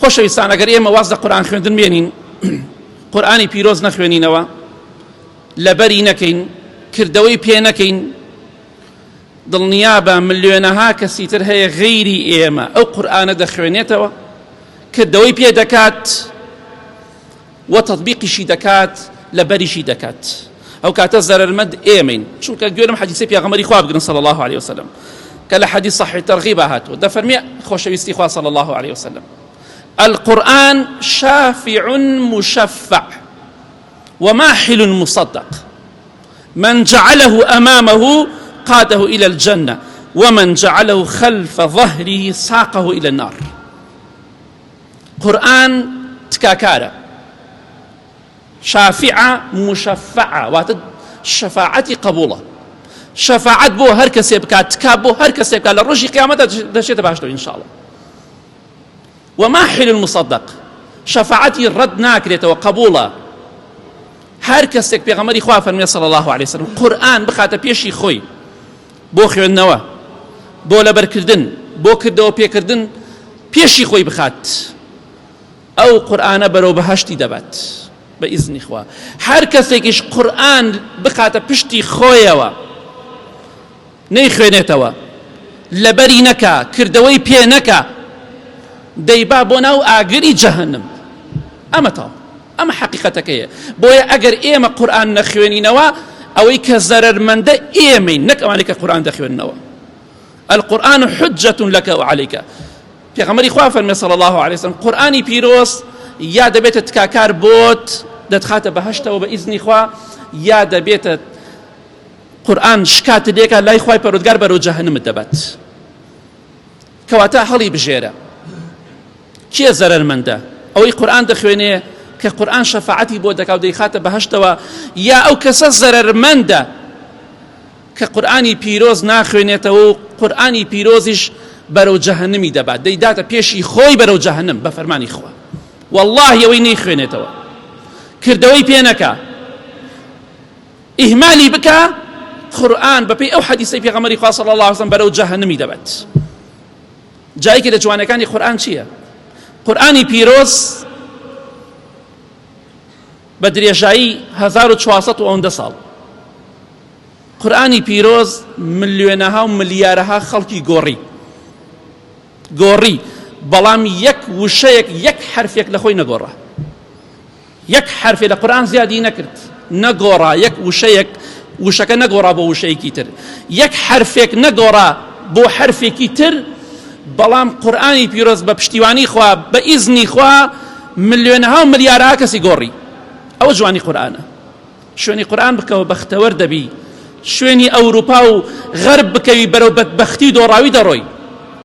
خۆشەویستان ئەگەر ئێمە واز لە قورئان خوێندن بێنین قورئانی پیرۆز نەخوێنینەوە لەبەری نەکەین کردەوەی پێ نەکەین دڵنیا بە ملیۆنەها کەسی تر هەیە غەیری ئێمە ئەو قورئانە دەخوێنێتەوە کردەوەی پێ دەکات و تەطبیقیشی دەکات لەبەریشی دەکات ئەو کاتە زەرەرمەند ئێمەین چونکە گوێرم حەدیثی پێغەمبەری خوا بگرن صلی الله عليه وسلم کە لە حەدیث صحیح تەرغیب هاتووە دەفەرمێ خۆشەویستی خوا صلی الله عليه وسلم القرآن شافع مشفع وماحل مصدق من جعله أمامه قاده إلى الجنة ومن جعله خلف ظهره ساقه إلى النار. قرآن تكاكارة شافعة مشفعة واتد شفاعتي قبولة شفاعة بو هركا سيبكا تكاب بو هركا سيبكا للرجي قيامته دشيت باشتو إن شاء الله. وماحل المصدق شفاعتي الرد ناكريته وقبولة هركا سيك بيغمري خواه فرمي صلى الله عليه وسلم قرآن بخاطة بيشي خوي بو خوێندنەوە بۆ لەبەرکردن بۆ کردەوە پێکردن پێشی خۆی بخات ئەو قورئانە بەرەو بەهەشتی دەبات بە ئیزنی خوا. هەر کەسێکیش قورئان بخاتە پشتی خۆیەوە نەیخوێنێتەوە لەبەری نەکا کردەوەی پێ نەکا دەیبا بۆ ناو ئاگری جەهەنم. ئەمە تاو ئەمە حەقیقەتەکەیە. بۆیە ئەگەر ئێمە قورئان نەخوێنینەوە ئەوەی کە زەرەرمەندە ئێمەین نەک ئەوانەی کە قورئان دەخوێننەوە. القورآن حجة لك وعليك. پێغەمبەری خوا فەرمێ صلی الله عليه وسلم قورئانی پیرۆز یا دەبێتە تکاکار بۆت دەتخاتە بەهەشتەوە بە ئیزنی خوا یا دەبێتە قورئان شکاتت لێکە لای خوای پەروەردگار بەرەو جەهەنمت دەبات. کەواتە هەڵی بژێرە کێ زەرەرمەندە؟ ئەوەی قورئان دەخوێنێ کە قورئان شەفاعەتی بۆ دەکا و دەیخاتە بەهەشتەوە یا ئەو کەسە زەرەرمەندە کە قورئانی پیرۆز ناخوێنێتەوە و قورئانی پیرۆزیش بەرەو جەهەنمی دەبات دەیداتە پێشی خۆی بەرەو جەهەنم بە فەرمانی خوا. والله ئەوەی نەیخوێنێتەوە کردەوەی پێ نەکا ئیهمالی بکە قورئان بەپێی ئەو حەدیثەی پێغەمبەری خوا صلی الله علیه وسلم بەرەو جەهەنمی دەبات. جایەکی لە جوانەکانی قورئان چییە؟ قورئانی پیرۆز بە درێژایی 1400 ساڵ قورئانی پیرۆز ملیۆنەها و ملیارەها خەڵکی گۆڕی بەڵام یەک وشەیەک یەک حرفێک لە خۆی نەگۆڕا. یەک حرفێ لە قورئان زیادی نەکرد نەگۆڕا یەک وشەیەک وشەکە نەگۆڕا بۆ وشەیەکی تر یەک حرفێک نەگۆڕا بۆ حرفێکی تر بەڵام قورئانی پیرۆز بە پشتیوانی خوا بە ئیزنی خوا ملیۆنەها و ملیارەها کەسی گۆڕی. ئەوە جوانی قورئانە. شوێنی قورئان بکەوە بەختەوەر دەبی شوێنی ئەوروپا و غەرب بکەوی بەرەو بەدبەختی و دۆڕاوی دەڕۆی.